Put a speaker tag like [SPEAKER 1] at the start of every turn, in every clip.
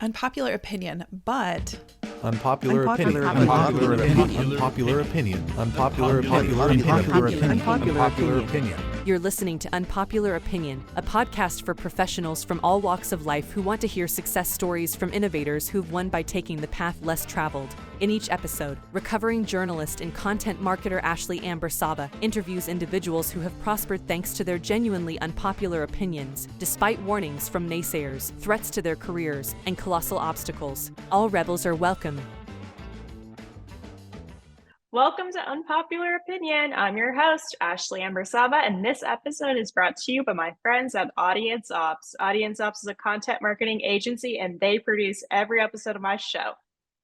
[SPEAKER 1] Unpopular opinion, but
[SPEAKER 2] Unpopular opinion.
[SPEAKER 3] Unpopular opinion.
[SPEAKER 2] Unpopular opinion. Unpopular opinion.
[SPEAKER 4] You're listening to Unpopular Opinion, a podcast for professionals from all walks of life who want to hear success stories from innovators who've won by taking the path less traveled. In each episode, recovering journalist and content marketer Ashley Amber Saba interviews individuals who have prospered thanks to their genuinely unpopular opinions, despite warnings from naysayers, threats to their careers, and colossal obstacles. All rebels are welcome.
[SPEAKER 5] Welcome to Unpopular Opinion. I'm your host, Ashley Amber Saba, and this episode is brought to you by my friends at Audience Ops. Audience Ops is a content marketing agency, and they produce every episode of my show.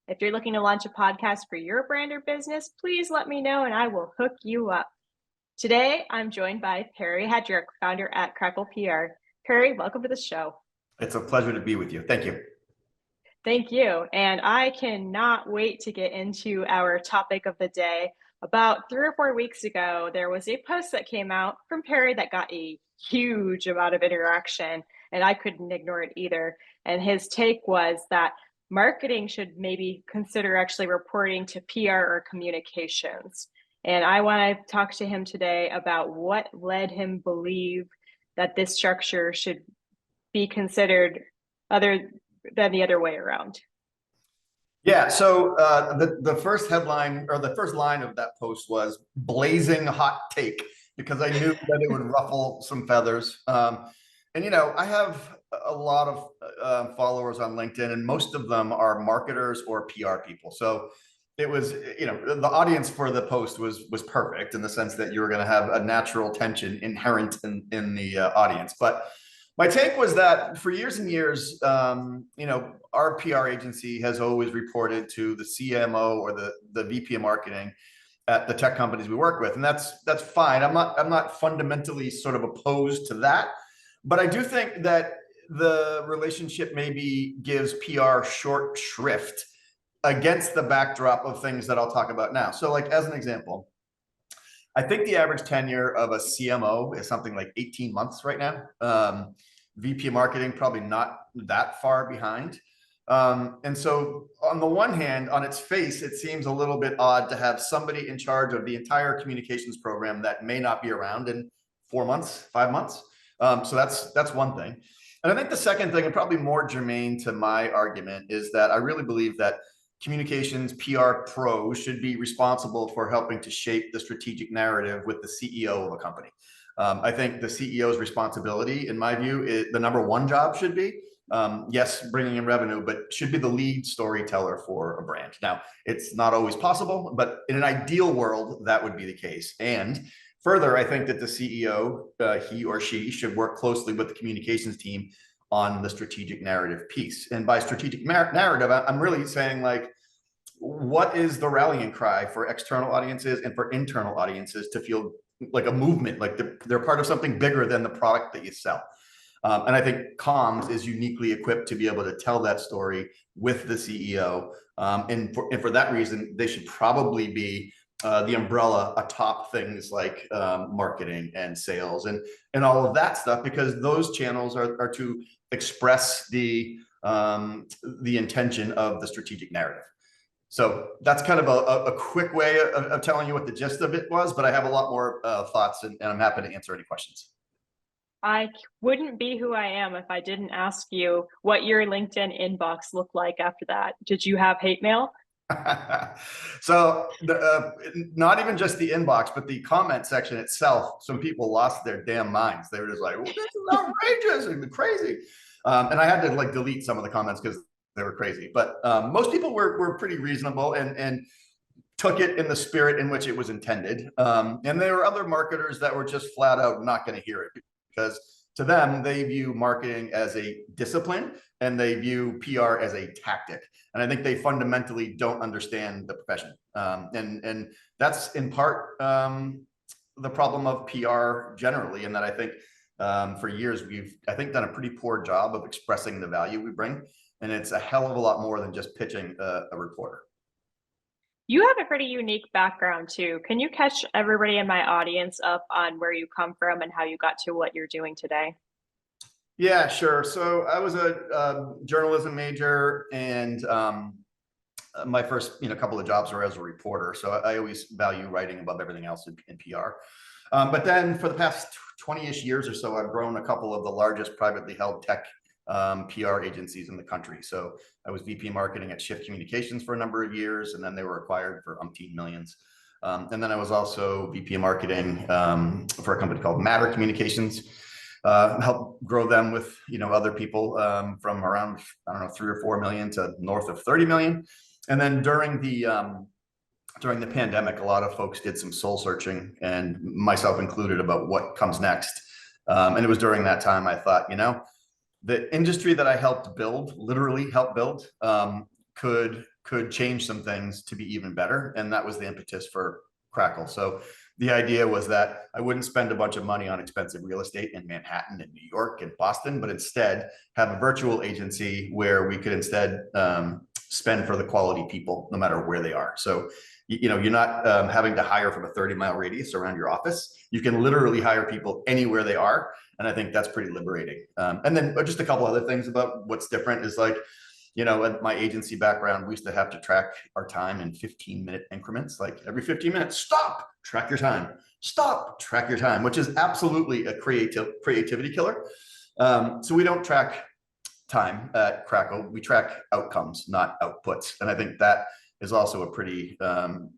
[SPEAKER 5] If you're looking to launch a podcast for your brand or business, please let me know and I will hook you up. Today, I'm joined by Parry Headrick, founder at Crackle PR. Parry, welcome to the show.
[SPEAKER 3] It's a pleasure to be with you. Thank you.
[SPEAKER 5] Thank you. And I cannot wait to get into our topic of the day. About 3 or 4 weeks ago, there was a post that came out from Parry that got a huge amount of interaction, and I couldn't ignore it either. And his take was that marketing should maybe consider actually reporting to PR or communications. And I want to talk to him today about what led him believe that this structure should be considered other than the other way around.
[SPEAKER 3] Yeah, so the first headline or the first line of that post was blazing hot take, because I knew that it would ruffle some feathers. And, you know, I have a lot of followers on LinkedIn, and most of them are marketers or PR people. So it was, you know, the audience for the post was perfect in the sense that you were going to have a natural tension inherent in the audience. But my take was that for years and years, you know, our PR agency has always reported to the CMO or the VP of marketing at the tech companies we work with, and that's fine. I'm not fundamentally sort of opposed to that, but I do think that the relationship maybe gives PR short shrift against the backdrop of things that I'll talk about now. So, like as an example, I think the average tenure of a CMO is something like 18 months right now. VP of marketing, probably not that far behind. And so on the one hand, on its face, it seems a little bit odd to have somebody in charge of the entire communications program that may not be around in 4 months, 5 months. So that's one thing. And I think the second thing, and probably more germane to my argument, is that I really believe that communications PR pros should be responsible for helping to shape the strategic narrative with the CEO of a company. I think the CEO's responsibility, in my view, is the number one job should be, yes, bringing in revenue, but should be the lead storyteller for a brand. Now, it's not always possible, but in an ideal world, that would be the case. And further, I think that the CEO, he or she, should work closely with the communications team on the strategic narrative piece. And by strategic narrative, I'm really saying, like, what is the rallying cry for external audiences and for internal audiences to feel like a movement, like they're part of something bigger than the product that you sell. And I think comms is uniquely equipped to be able to tell that story with the CEO. And for that reason, they should probably be the umbrella atop things like marketing and sales and all of that stuff, because those channels are to express the intention of the strategic narrative. So that's kind of a quick way of telling you what the gist of it was, but I have a lot more thoughts, and I'm happy to answer any questions.
[SPEAKER 5] I wouldn't be who I am if I didn't ask you what your LinkedIn inbox looked like after that. Did you have hate mail?
[SPEAKER 3] So not even just the inbox, but the comment section itself, some people lost their damn minds. They were just like, well, this is outrageous and crazy. And I had to like delete some of the comments because they were crazy, but most people were pretty reasonable and took it in the spirit in which it was intended. And there were other marketers that were just flat out not going to hear it, because to them, they view marketing as a discipline and they view PR as a tactic. And I think they fundamentally don't understand the profession. And that's in part the problem of PR generally, in that I think for years we've, I think, done a pretty poor job of expressing the value we bring. And it's a hell of a lot more than just pitching a reporter.
[SPEAKER 5] You have a pretty unique background too. Can you catch everybody in my audience up on where you come from and how you got to what you're doing today?
[SPEAKER 3] Yeah, sure. So I was a journalism major, and my first couple of jobs were as a reporter. So I always value writing above everything else in PR. But then for the past 20-ish years or so, I've grown a couple of the largest privately held tech PR agencies in the country. So I was VP marketing at Shift Communications for a number of years, and then they were acquired for umpteen millions. And then I was also VP marketing for a company called Matter Communications. Help grow them with other people from around, I don't know, 3 or 4 million to north of 30 million. And then during the pandemic, a lot of folks did some soul searching, and myself included, about what comes next. And it was during that time I thought, the industry that I helped build, literally helped build, could change some things to be even better. And that was the impetus for Crackle. So the idea was that I wouldn't spend a bunch of money on expensive real estate in Manhattan and New York and Boston, but instead have a virtual agency where we could instead spend for the quality people, no matter where they are. So, you're not having to hire from a 30-mile radius around your office. You can literally hire people anywhere they are. And I think that's pretty liberating. And then just a couple other things about what's different is, like, at my agency background, we used to have to track our time in 15-minute increments. Like every 15 minutes, stop, track your time, stop, track your time, which is absolutely a creativity killer. So we don't track time at Crackle. We track outcomes, not outputs. And I think that is also a pretty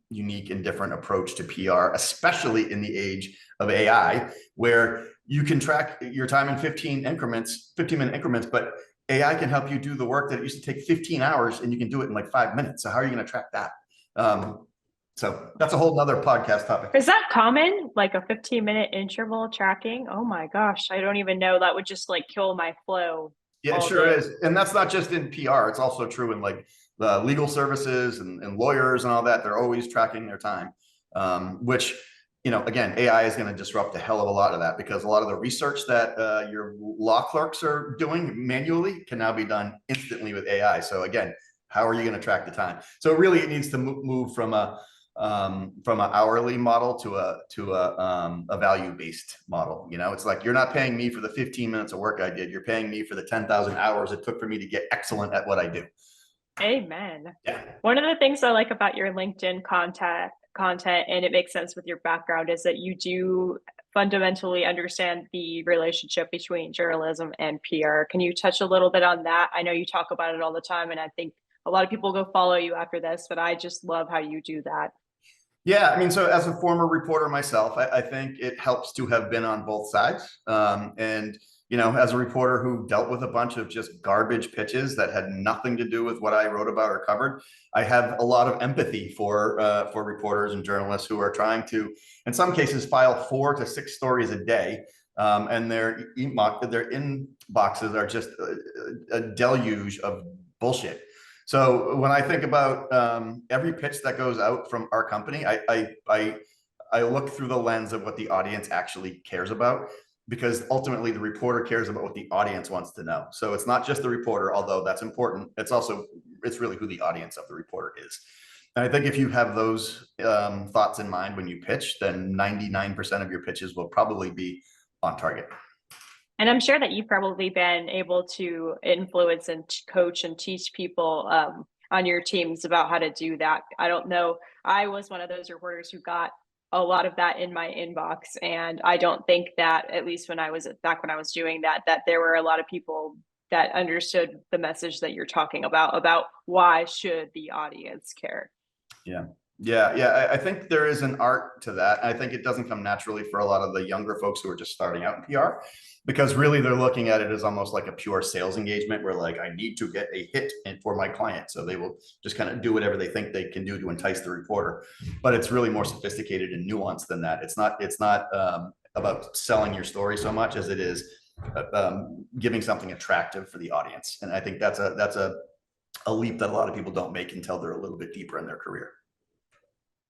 [SPEAKER 3] unique and different approach to PR, especially in the age of AI, where you can track your time in 15-minute increments, but AI can help you do the work that it used to take 15 hours, and you can do it in like 5 minutes. So how are you going to track that? So that's a whole nother podcast topic.
[SPEAKER 5] Is that common? Like a 15-minute interval tracking? Oh my gosh, I don't even know. That would just like kill my flow.
[SPEAKER 3] Yeah, it sure is. And that's not just in PR. It's also true in like the legal services and lawyers and all that. They're always tracking their time, which, again, AI is going to disrupt a hell of a lot of that, because a lot of the research that your law clerks are doing manually can now be done instantly with AI. So again, how are you going to track the time? So really, it needs to move from an hourly model to a value-based model. It's like, you're not paying me for the 15 minutes of work I did. You're paying me for the 10,000 hours it took for me to get excellent at what I do.
[SPEAKER 5] Amen.
[SPEAKER 3] Yeah.
[SPEAKER 5] One of the things I like about your LinkedIn content, and it makes sense with your background, is that you do fundamentally understand the relationship between journalism and PR. Can you touch a little bit on that? I know you talk about it all the time, and I think a lot of people go follow you after this, but I just love how you do that.
[SPEAKER 3] Yeah, I mean, so as a former reporter myself, I think it helps to have been on both sides. And as a reporter who dealt with a bunch of just garbage pitches that had nothing to do with what I wrote about or covered, I have a lot of empathy for reporters and journalists who are trying to, in some cases, file 4 to 6 stories a day, and their inboxes are just a deluge of bullshit. So when I think about every pitch that goes out from our company, I look through the lens of what the audience actually cares about, because ultimately the reporter cares about what the audience wants to know. So it's not just the reporter, although that's important. It's really who the audience of the reporter is. And I think if you have those thoughts in mind when you pitch, then 99% of your pitches will probably be on target.
[SPEAKER 5] And I'm sure that you've probably been able to influence and coach and teach people on your teams about how to do that. I don't know. I was one of those reporters who got a lot of that in my inbox. And I don't think that, at least when I was doing that there were a lot of people that understood the message that you're talking about why should the audience care.
[SPEAKER 3] Yeah. I think there is an art to that. I think it doesn't come naturally for a lot of the younger folks who are just starting out in PR, because really they're looking at it as almost like a pure sales engagement, where like, I need to get a hit for my client. So they will just kind of do whatever they think they can do to entice the reporter. But it's really more sophisticated and nuanced than that. It's not about selling your story so much as it is giving something attractive for the audience. And I think that's a leap that a lot of people don't make until they're a little bit deeper in their career.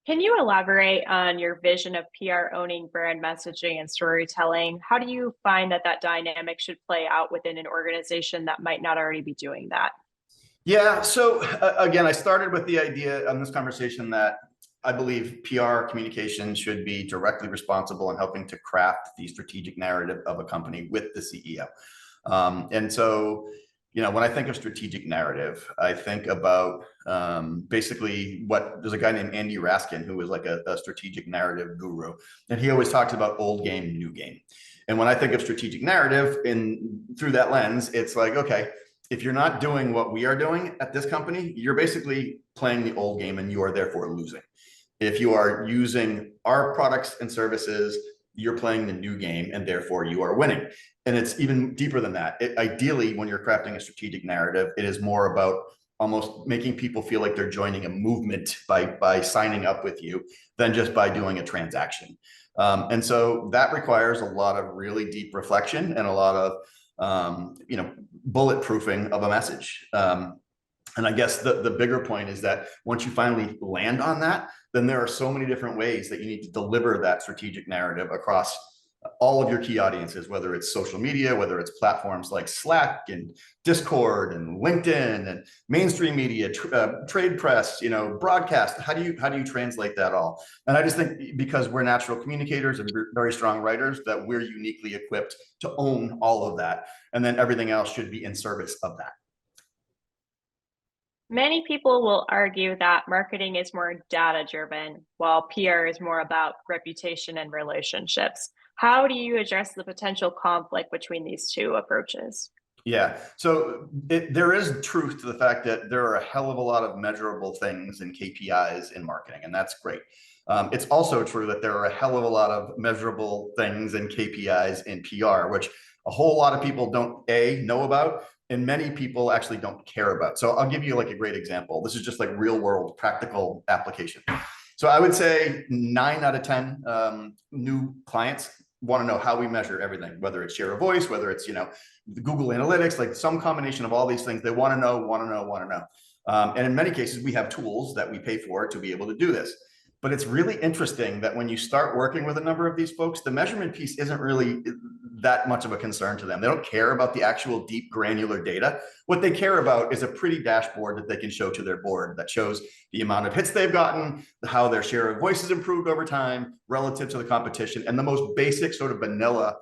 [SPEAKER 5] Can you elaborate on your vision of PR owning brand messaging and storytelling? How do you find that dynamic should play out within an organization that might not already be doing that?
[SPEAKER 3] Yeah. So again, I started with the idea on this conversation that I believe PR communication should be directly responsible in helping to craft the strategic narrative of a company with the CEO. And so, when I think of strategic narrative, I think about basically there's a guy named Andy Raskin who was like a strategic narrative guru. And he always talks about old game, new game. And when I think of strategic narrative through that lens, it's like, okay, if you're not doing what we are doing at this company, you're basically playing the old game and you are therefore losing. If you are using our products and services, you're playing the new game and therefore you are winning. And it's even deeper than that. Ideally, when you're crafting a strategic narrative, it is more about almost making people feel like they're joining a movement by signing up with you than just by doing a transaction. And so that requires a lot of really deep reflection and a lot of bulletproofing of a message. And I guess the bigger point is that once you finally land on that, then there are so many different ways that you need to deliver that strategic narrative across all of your key audiences, whether it's social media, whether it's platforms like Slack and Discord and LinkedIn and mainstream media, trade press, broadcast. How do you translate that all? And I just think because we're natural communicators and we're very strong writers, that we're uniquely equipped to own all of that. And then everything else should be in service of that.
[SPEAKER 5] Many people will argue that marketing is more data-driven, while PR is more about reputation and relationships. How do you address the potential conflict between these two approaches?
[SPEAKER 3] Yeah, so there is truth to the fact that there are a hell of a lot of measurable things and KPIs in marketing, and that's great. It's also true that there are a hell of a lot of measurable things and KPIs in PR, which a whole lot of people don't know about, and many people actually don't care about. So I'll give you like a great example. This is just like real world practical application. So I would say 9 out of 10 new clients want to know how we measure everything, whether it's share of voice, whether it's, Google Analytics, like some combination of all these things. They want to know. And in many cases, we have tools that we pay for to be able to do this. But it's really interesting that when you start working with a number of these folks, the measurement piece isn't really that much of a concern to them. They don't care about the actual deep granular data. What they care about is a pretty dashboard that they can show to their board that shows the amount of hits they've gotten, how their share of voice has improved over time relative to the competition, and the most basic sort of vanilla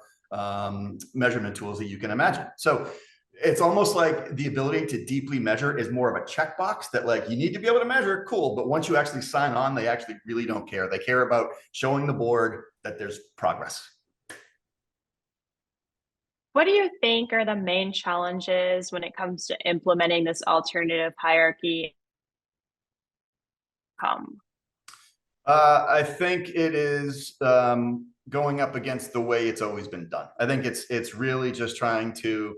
[SPEAKER 3] measurement tools that you can imagine. So it's almost like the ability to deeply measure is more of a checkbox that like you need to be able to measure, cool. But once you actually sign on, they actually really don't care. They care about showing the board that there's progress.
[SPEAKER 5] What do you think are the main challenges when it comes to implementing this alternative hierarchy?
[SPEAKER 3] I think it is going up against the way it's always been done. I think it's really just trying to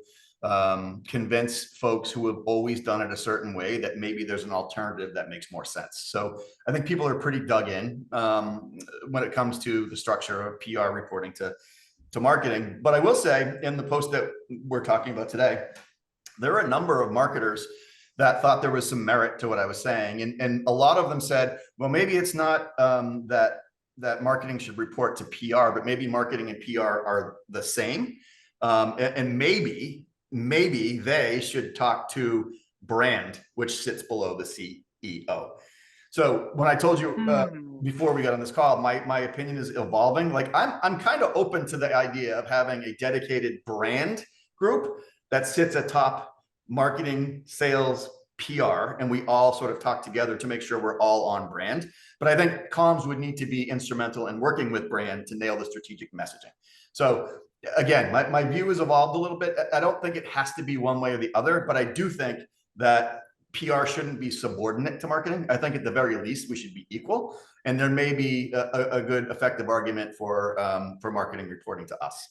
[SPEAKER 3] convince folks who have always done it a certain way that maybe there's an alternative that makes more sense. So I think people are pretty dug in when it comes to the structure of PR reporting to marketing. But I will say in the post that we're talking about today, there are a number of marketers that thought there was some merit to what I was saying. And a lot of them said, well, maybe it's not that marketing should report to PR, but maybe marketing and PR are the same. And maybe they should talk to brand, which sits below the CEO. So when I told you before we got on this call, my opinion is evolving. Like I'm kind of open to the idea of having a dedicated brand group that sits atop marketing, sales, PR, and we all sort of talk together to make sure we're all on brand. But I think comms would need to be instrumental in working with brand to nail the strategic messaging. So again, my view has evolved a little bit. I don't think it has to be one way or the other, but I do think that PR shouldn't be subordinate to marketing. I think at the very least, we should be equal. And there may be a good effective argument for marketing reporting to us.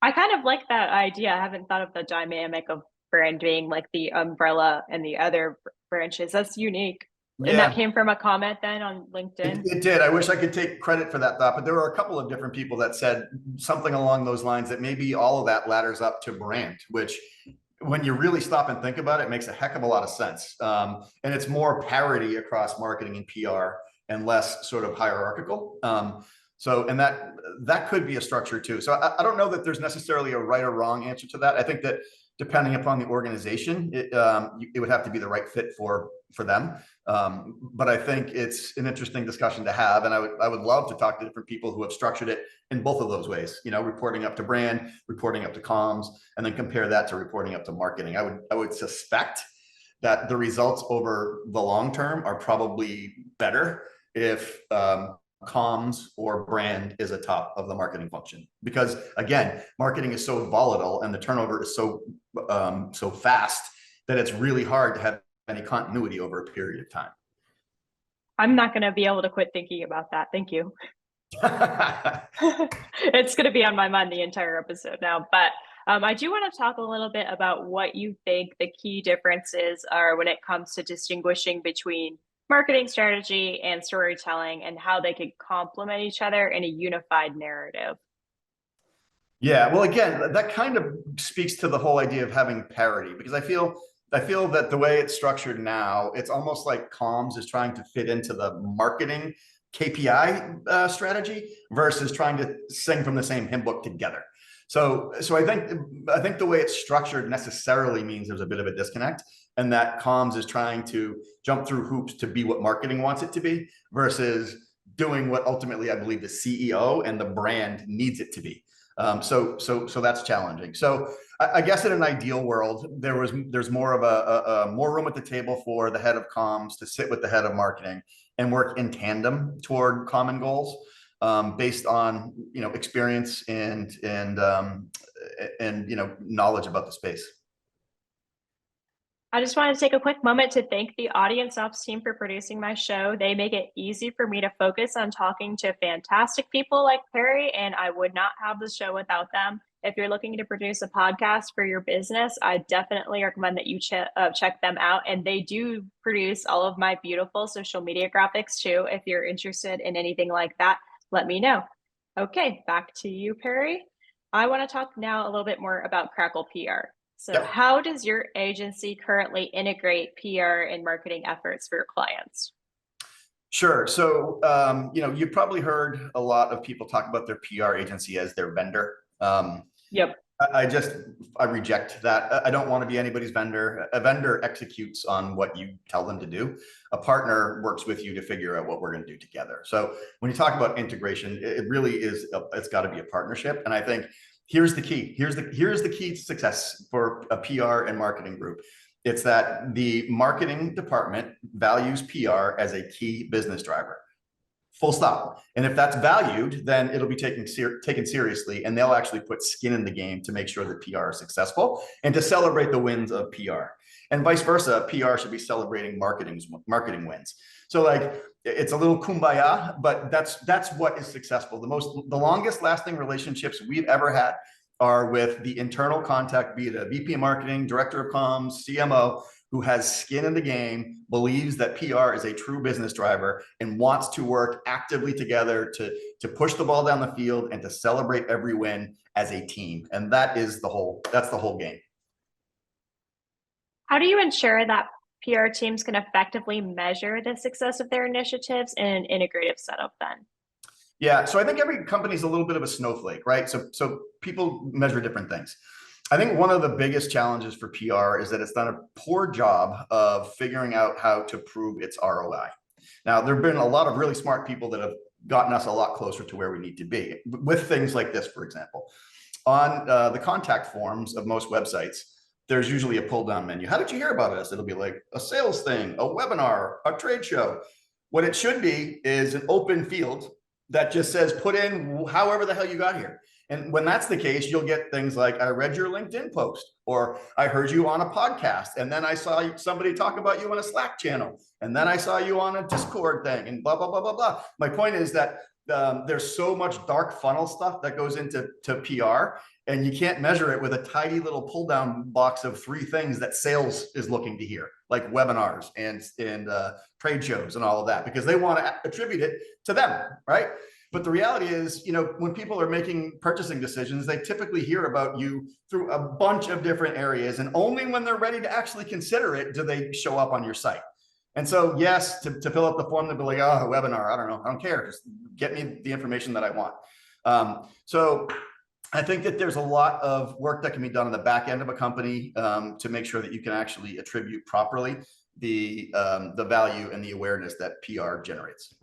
[SPEAKER 5] I kind of like that idea. I haven't thought of the dynamic of brand being like the umbrella and the other branches. That's unique. Yeah. And that came from a comment then on LinkedIn?
[SPEAKER 3] It did. I wish I could take credit for that thought, but there were a couple of different people that said something along those lines that maybe all of that ladders up to brand, which when you really stop and think about it, makes a heck of a lot of sense. And it's more parity across marketing and PR and less sort of hierarchical. And that could be a structure too. So I don't know that there's necessarily a right or wrong answer to that. I think that depending upon the organization, it would have to be the right fit for them. But I think it's an interesting discussion to have, and I would love to talk to different people who have structured it in both of those ways. Reporting up to brand, reporting up to comms, and then compare that to reporting up to marketing. I would suspect that the results over the long term are probably better if comms or brand is atop of the marketing function, because again, marketing is so volatile and the turnover is so fast that it's really hard to have any continuity over a period of time.
[SPEAKER 5] I'm not going to be able to quit thinking about that. Thank you. It's going to be on my mind the entire episode now, but I do want to talk a little bit about what you think the key differences are when it comes to distinguishing between marketing strategy and storytelling, and how they could complement each other in a unified narrative.
[SPEAKER 3] Yeah, well, again, that kind of speaks to the whole idea of having parity, because I feel that the way it's structured now, it's almost like comms is trying to fit into the marketing KPI strategy versus trying to sing from the same hymn book together. So I think the way it's structured necessarily means there's a bit of a disconnect, and that comms is trying to jump through hoops to be what marketing wants it to be versus doing what ultimately I believe the CEO and the brand needs it to be. So that's challenging. So I guess in an ideal world, there's more of a more room at the table for the head of comms to sit with the head of marketing and work in tandem toward common goals, based on experience and knowledge about the space.
[SPEAKER 5] I just want to take a quick moment to thank the Audience Ops team for producing my show. They make it easy for me to focus on talking to fantastic people like Parry, and I would not have the show without them. If you're looking to produce a podcast for your business, I definitely recommend that you check them out. And they do produce all of my beautiful social media graphics too. If you're interested in anything like that, let me know. Okay, back to you, Parry. I want to talk now a little bit more about Crackle PR. So how does your agency currently integrate PR and marketing efforts for your clients?
[SPEAKER 3] Sure. So, you've probably heard a lot of people talk about their PR agency as their vendor.
[SPEAKER 5] Yep.
[SPEAKER 3] I reject that. I don't want to be anybody's vendor. A vendor executes on what you tell them to do. A partner works with you to figure out what we're going to do together. So when you talk about integration, it really is, it's got to be a partnership. And I think here's the key. Here's the key to success for a PR and marketing group. It's that the marketing department values PR as a key business driver. Full stop. And if that's valued, then it'll be taken seriously, and they'll actually put skin in the game to make sure that PR is successful and to celebrate the wins of PR. And vice versa, PR should be celebrating marketing wins. So like, it's a little kumbaya, but that's what is successful. The longest lasting relationships we've ever had are with the internal contact, be it a VP of marketing, director of comms, CMO, who has skin in the game, believes that PR is a true business driver, and wants to work actively together to push the ball down the field and to celebrate every win as a team. And that's the whole game.
[SPEAKER 5] How do you ensure that PR teams can effectively measure the success of their initiatives in an integrative setup then?
[SPEAKER 3] Yeah, so I think every company is a little bit of a snowflake, right? So people measure different things. I think one of the biggest challenges for PR is that it's done a poor job of figuring out how to prove its ROI. Now, there have been a lot of really smart people that have gotten us a lot closer to where we need to be with things like this, for example. On the contact forms of most websites, there's usually a pull down menu. How did you hear about us? It'll be like a sales thing, a webinar, a trade show. What it should be is an open field that just says, put in however the hell you got here. And when that's the case, you'll get things like, I read your LinkedIn post, or I heard you on a podcast, and then I saw somebody talk about you on a Slack channel, and then I saw you on a Discord thing, and blah, blah, blah, blah, blah. My point is that there's so much dark funnel stuff that goes into PR, and you can't measure it with a tidy little pull down box of 3 things that sales is looking to hear, like webinars and trade shows and all of that, because they want to attribute it to them, right? But the reality is, when people are making purchasing decisions, they typically hear about you through a bunch of different areas, and only when they're ready to actually consider it do they show up on your site. And so, yes, to fill out the form, they'll be like, oh, a webinar, I don't know, I don't care, just get me the information that I want. So I think that there's a lot of work that can be done on the back end of a company to make sure that you can actually attribute properly the value and the awareness that PR generates.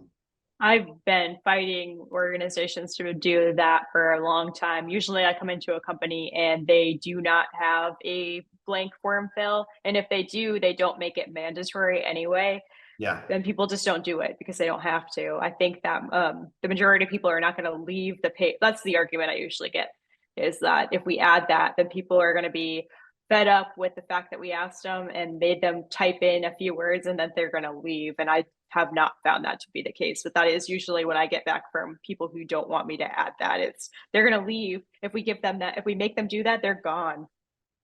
[SPEAKER 5] I've been fighting organizations to do that for a long time. Usually I come into a company and they do not have a blank form fill. And if they do, they don't make it mandatory anyway.
[SPEAKER 3] Yeah.
[SPEAKER 5] Then people just don't do it because they don't have to. I think that the majority of people are not going to leave the page. That's the argument I usually get, is that if we add that, then people are going to be fed up with the fact that we asked them and made them type in a few words and then they're going to leave. And I have not found that to be the case, but that is usually what I get back from people who don't want me to add that. It's they're going to leave. If we give them that, if we make them do that, they're gone.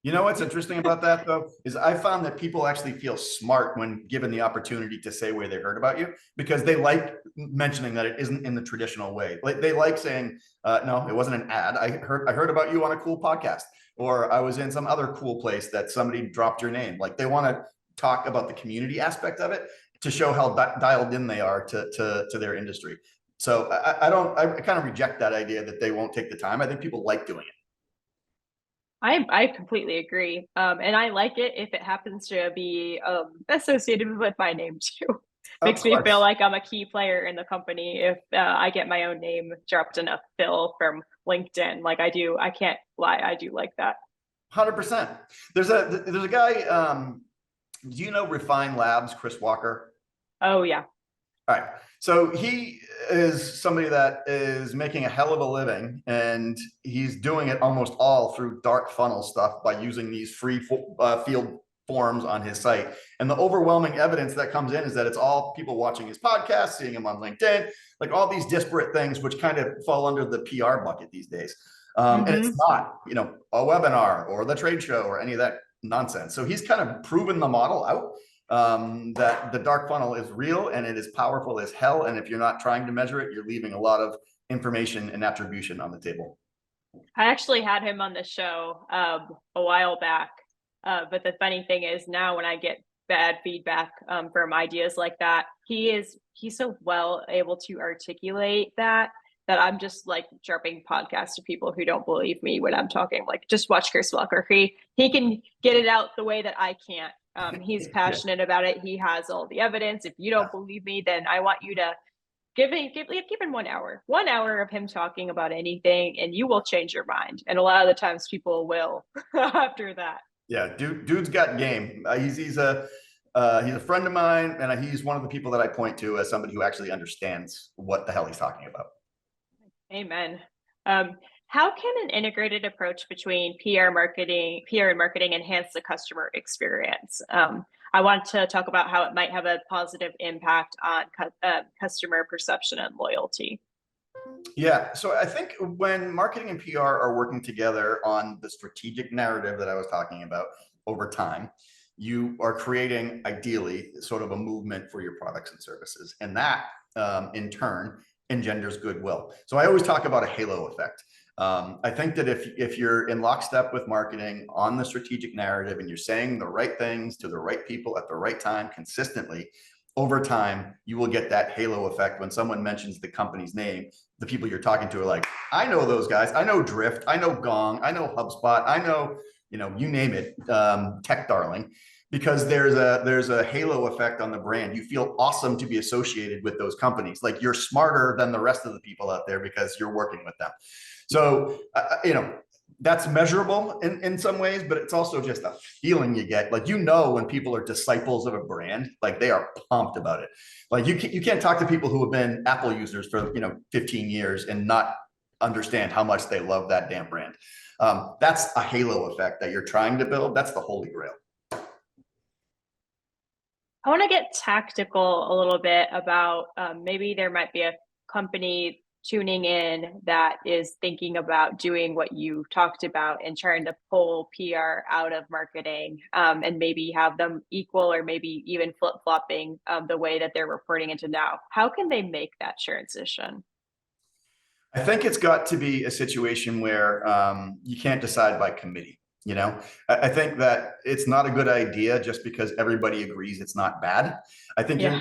[SPEAKER 3] You know what's interesting about that, though, is I found that people actually feel smart when given the opportunity to say where they heard about you, because they like mentioning that it isn't in the traditional way. Like they like saying, no, it wasn't an ad. I heard about you on a cool podcast, or I was in some other cool place that somebody dropped your name. Like they want to talk about the community aspect of it to show how dialed in they are to their industry. So I kind of reject that idea that they won't take the time. I think people like doing it.
[SPEAKER 5] I completely agree. And I like it if it happens to be associated with my name too. Makes me feel like I'm a key player in the company if I get my own name dropped in a fill from LinkedIn. Like I do, I can't lie, I do like that.
[SPEAKER 3] 100%. There's a guy, do you know Refine Labs, Chris Walker?
[SPEAKER 5] Oh yeah.
[SPEAKER 3] All right. So he is somebody that is making a hell of a living, and he's doing it almost all through dark funnel stuff by using these free field forms on his site. And the overwhelming evidence that comes in is that it's all people watching his podcast, seeing him on LinkedIn, like all these disparate things, which kind of fall under the PR bucket these days. And it's not, a webinar or the trade show or any of that nonsense. So he's kind of proven the model out. That the dark funnel is real and it is powerful as hell. And if you're not trying to measure it, you're leaving a lot of information and attribution on the table.
[SPEAKER 5] I actually had him on the show a while back. But the funny thing is now when I get bad feedback from ideas like that, he's so well able to articulate that I'm just like dropping podcasts to people who don't believe me when I'm talking. Like, just watch Chris Walker. He can get it out the way that I can't. He's passionate about it. He has all the evidence. If you don't believe me, then I want you to give him 1 hour. 1 hour of him talking about anything, and you will change your mind. And a lot of the times, people will after that.
[SPEAKER 3] Yeah, dude's got game. He's a friend of mine, and he's one of the people that I point to as somebody who actually understands what the hell he's talking about.
[SPEAKER 5] Amen. How can an integrated approach between PR and marketing enhance the customer experience? I want to talk about how it might have a positive impact on customer perception and loyalty.
[SPEAKER 3] Yeah, so I think when marketing and PR are working together on the strategic narrative that I was talking about over time, you are creating ideally sort of a movement for your products and services. And that in turn engenders goodwill. So I always talk about a halo effect. I think that if you're in lockstep with marketing on the strategic narrative and you're saying the right things to the right people at the right time consistently, over time, you will get that halo effect. When someone mentions the company's name, the people you're talking to are like, I know those guys. I know Drift. I know Gong. I know HubSpot. I know, you name it, Tech Darling. Because there's a halo effect on the brand. You feel awesome to be associated with those companies. Like you're smarter than the rest of the people out there because you're working with them. So, that's measurable in some ways, but it's also just a feeling you get. Like, when people are disciples of a brand, like they are pumped about it. Like you can't talk to people who have been Apple users for 15 years and not understand how much they love that damn brand. That's a halo effect that you're trying to build. That's the holy grail.
[SPEAKER 5] I want to get tactical a little bit about maybe there might be a company tuning in that is thinking about doing what you talked about and trying to pull PR out of marketing and maybe have them equal or maybe even flip-flopping the way that they're reporting into now. How can they make that transition?
[SPEAKER 3] I think it's got to be a situation where you can't decide by committee. You know, I think that it's not a good idea just because everybody agrees it's not bad. I think
[SPEAKER 5] Yeah.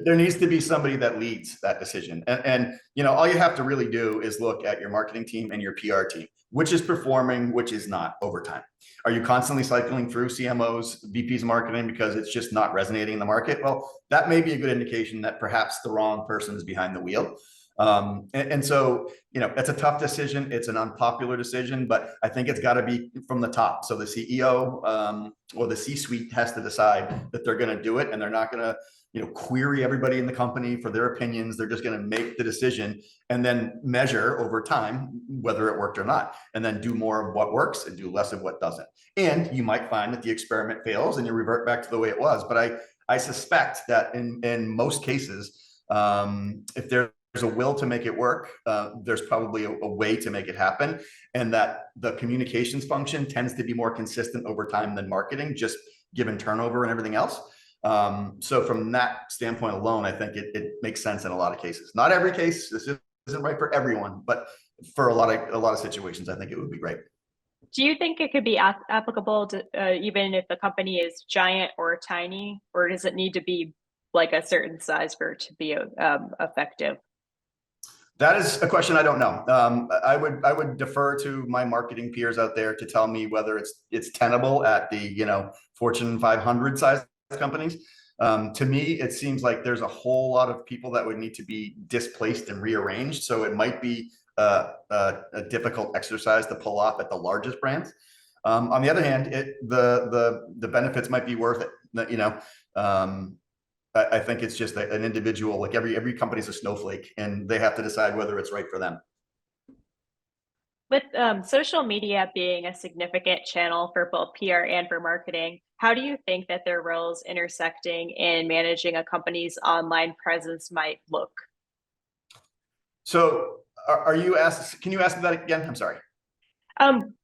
[SPEAKER 3] there needs to be somebody that leads that decision. And, you know, all you have to really do is look at your marketing team and your PR team, which is performing, which is not over time. Are you constantly cycling through CMOs, VPs marketing because it's just not resonating in the market? Well, that may be a good indication that perhaps the wrong person is behind the wheel. And so, you know, it's a tough decision. It's an unpopular decision, but I think it's got to be from the top. So the CEO or the C-suite has to decide that they're going to do it, and they're not going to, you know, query everybody in the company for their opinions. They're just going to make the decision and then measure over time whether it worked or not, and then do more of what works and do less of what doesn't. And you might find that the experiment fails and you revert back to the way it was. But I suspect that in most cases, if there's a will to make it work, there's probably a way to make it happen, and that the communications function tends to be more consistent over time than marketing, just given turnover and everything else. So from that standpoint alone, I think it makes sense in a lot of cases. Not every case, this isn't right for everyone, but for a lot of situations, I think it would be great.
[SPEAKER 5] Do you think it could be applicable to even if the company is giant or tiny, or does it need to be like a certain size for it to be effective?
[SPEAKER 3] That is a question I don't know. I would defer to my marketing peers out there to tell me whether it's tenable at the, you know, Fortune 500 size companies. To me, it seems like there's a whole lot of people that would need to be displaced and rearranged. So it might be a difficult exercise to pull off at the largest brands. On the other hand, the benefits might be worth it. You know, I think it's just an individual, like every company's a snowflake, and they have to decide whether it's right for them.
[SPEAKER 5] With social media being a significant channel for both PR and for marketing, how do you think that their roles intersecting in managing a company's online presence might look?
[SPEAKER 3] So can you ask that again? I'm sorry.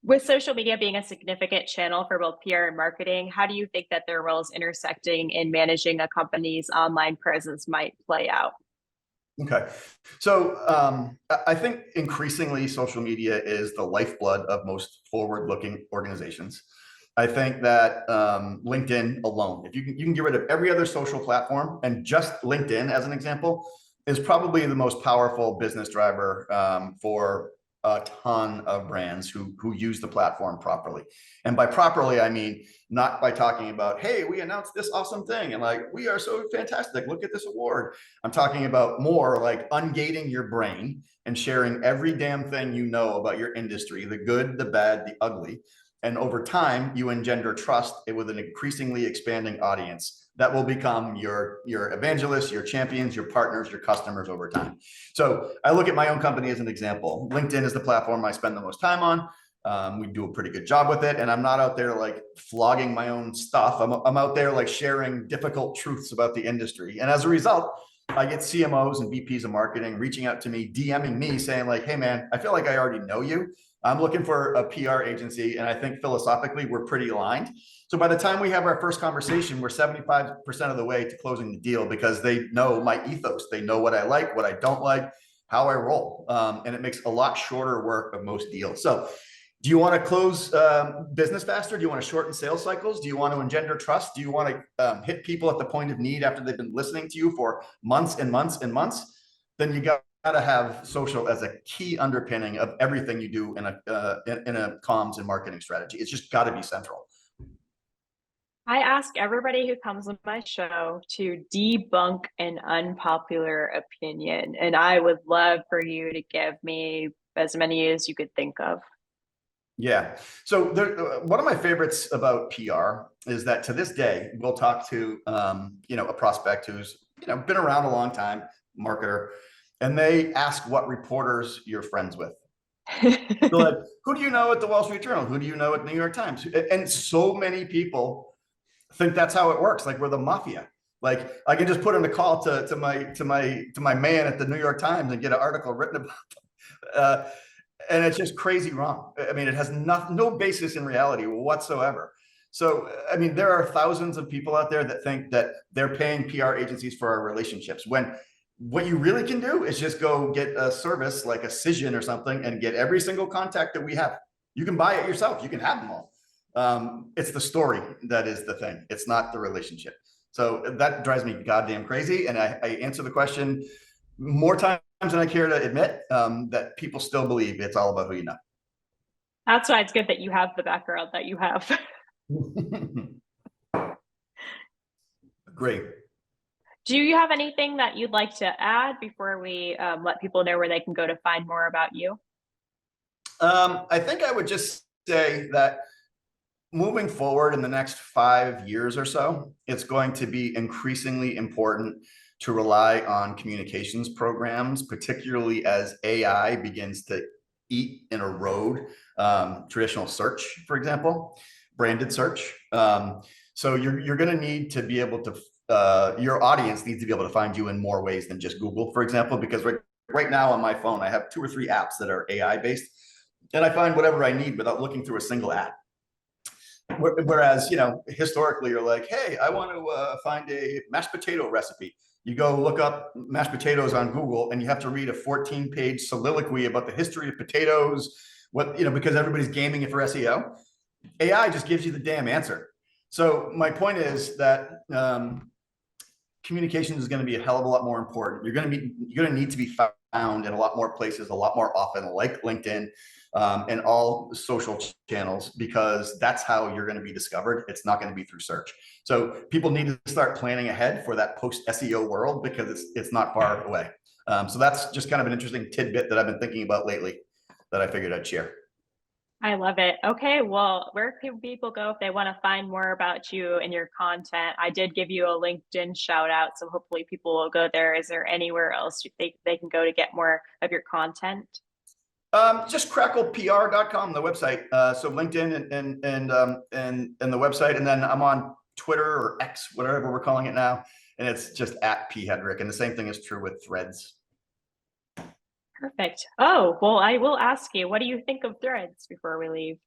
[SPEAKER 5] With social media being a significant channel for both PR and marketing, how do you think that their roles intersecting in managing a company's online presence might play out?
[SPEAKER 3] Okay. So I think increasingly social media is the lifeblood of most forward-looking organizations. I think that LinkedIn alone, if you can get rid of every other social platform and just LinkedIn as an example, is probably the most powerful business driver for a ton of brands who use the platform properly. And by properly, I mean, not by talking about, hey, we announced this awesome thing and like, we are so fantastic, look at this award. I'm talking about more like ungating your brain and sharing every damn thing you know about your industry, the good, the bad, the ugly. And over time, you engender trust with an increasingly expanding audience that will become your evangelists, your champions, your partners, your customers over time. So I look at my own company as an example. LinkedIn is the platform I spend the most time on. We do a pretty good job with it. And I'm not out there like flogging my own stuff. I'm out there like sharing difficult truths about the industry. And as a result, I get CMOs and VPs of marketing reaching out to me, DMing me saying like, hey man, I feel like I already know you. I'm looking for a PR agency. And I think philosophically, we're pretty aligned. So by the time we have our first conversation, we're 75% of the way to closing the deal because they know my ethos. They know what I like, what I don't like, how I roll. And it makes a lot shorter work of most deals. So do you want to close business faster? Do you want to shorten sales cycles? Do you want to engender trust? Do you want to hit people at the point of need after they've been listening to you for months and months and months? Then you got to have social as a key underpinning of everything you do in a comms and marketing strategy. It's just got to be central.
[SPEAKER 5] I ask everybody who comes on my show to debunk an unpopular opinion, and I would love for you to give me as many as you could think of.
[SPEAKER 3] Yeah. So one of my favorites about PR is that to this day, we'll talk to, a prospect who's, been around a long time, marketer, and they ask what reporters you're friends with. They're like, who do you know at the Wall Street Journal? Who do you know at the New York Times? And so many people think that's how it works. Like we're the mafia. Like I can just put in a call to my man at the New York Times and get an article written about them. And it's just crazy wrong. I mean, it has no basis in reality whatsoever. So, I mean, there are thousands of people out there that think that they're paying PR agencies for our relationships, when what you really can do is just go get a service like a Cision or something and get every single contact that we have. You can buy it yourself. You can have them all. It's the story that is the thing. It's not the relationship. So that drives me goddamn crazy. And I answer the question more times than I care to admit, that people still believe it's all about who you know.
[SPEAKER 5] That's why it's good that you have the background that you have.
[SPEAKER 3] Great.
[SPEAKER 5] Do you have anything that you'd like to add before we let people know where they can go to find more about you?
[SPEAKER 3] I think I would just say that moving forward in the next 5 years or so, it's going to be increasingly important to rely on communications programs, particularly as AI begins to eat and erode traditional search, for example, branded search. So you're going to need to be able to, your audience needs to be able to find you in more ways than just Google, for example, because right now on my phone, I have 2 or 3 apps that are AI based, and I find whatever I need without looking through a single app. Whereas, historically you're like, hey, I want to find a mashed potato recipe. You go look up mashed potatoes on Google and you have to read a 14-page soliloquy about the history of potatoes, because everybody's gaming it for SEO. AI just gives you the damn answer. So my point is that communication is going to be a hell of a lot more important. You're going to need to be found in a lot more places, a lot more often, like LinkedIn, and all social channels, because that's how you're going to be discovered. It's not going to be through search. So people need to start planning ahead for that post SEO world, because it's not far away. So that's just kind of an interesting tidbit that I've been thinking about lately that I figured I'd share.
[SPEAKER 5] I love it. Okay, well, where can people go if they want to find more about you and your content? I did give you a LinkedIn shout out, so hopefully people will go there. Is there anywhere else you think they can go to get more of your content?
[SPEAKER 3] Just cracklepr.com, the website. So LinkedIn and the website, and then I'm on Twitter or X, whatever we're calling it now, and it's just @PHeadrick, and the same thing is true with Threads.
[SPEAKER 5] Perfect. Oh, well, I will ask you, what do you think of Threads before we leave?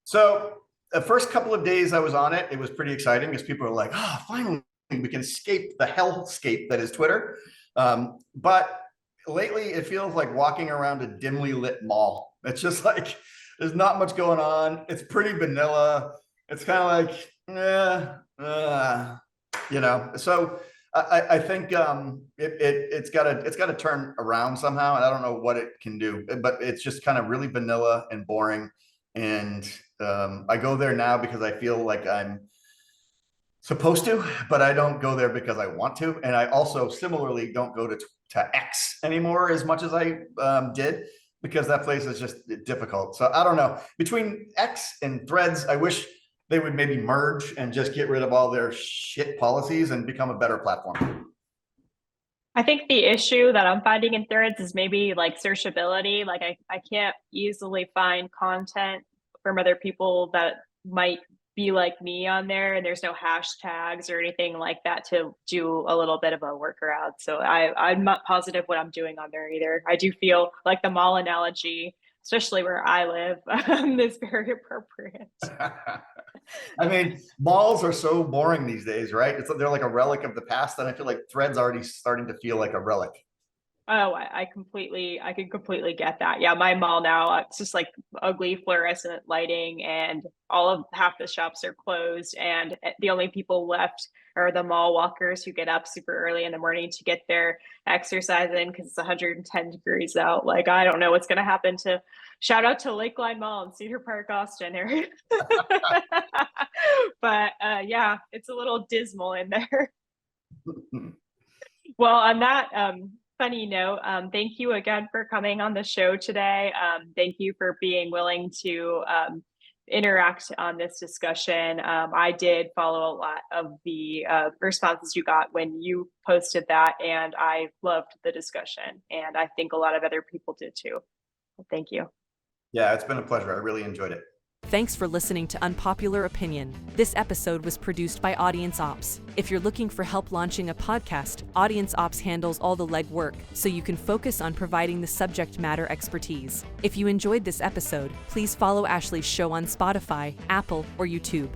[SPEAKER 3] So the first couple of days I was on it, it was pretty exciting because people were like, oh, finally we can escape the hellscape that is Twitter. But lately it feels like walking around a dimly lit mall. It's just like, there's not much going on. It's pretty vanilla. It's kind of like, so I think it's got to turn around somehow, and I don't know what it can do, but it's just kind of really vanilla and boring. And I go there now because I feel like I'm supposed to, but I don't go there because I want to. And I also similarly don't go to X anymore as much as I did, because that place is just difficult. So I don't know. Between X and Threads, I wish they would maybe merge and just get rid of all their shit policies and become a better platform.
[SPEAKER 5] I think the issue that I'm finding in Threads is maybe like searchability. Like I can't easily find content from other people that might be like me on there, and there's no hashtags or anything like that to do a little bit of a workaround. So I'm not positive what I'm doing on there either. I do feel like the mall analogy, especially where I live, is very appropriate.
[SPEAKER 3] I mean, malls are so boring these days, right? They're like a relic of the past, and I feel like Thread's already starting to feel like a relic.
[SPEAKER 5] Oh, I can completely get that. Yeah, my mall now, it's just like ugly fluorescent lighting, and half the shops are closed, and the only people left are the mall walkers who get up super early in the morning to get their exercise in because it's 110 degrees out. Like, I don't know what's going to happen to. Shout out to Lakeline Mall in Cedar Park, Austin area. But yeah, it's a little dismal in there. Well, on that funny note, thank you again for coming on the show today. Thank you for being willing to interact on this discussion. I did follow a lot of the responses you got when you posted that, and I loved the discussion, and I think a lot of other people did too. Thank you.
[SPEAKER 3] Yeah, it's been a pleasure. I really enjoyed it.
[SPEAKER 4] Thanks for listening to Unpopular Opinion. This episode was produced by Audience Ops. If you're looking for help launching a podcast, Audience Ops handles all the legwork, so you can focus on providing the subject matter expertise. If you enjoyed this episode, please follow Ashley's show on Spotify, Apple, or YouTube.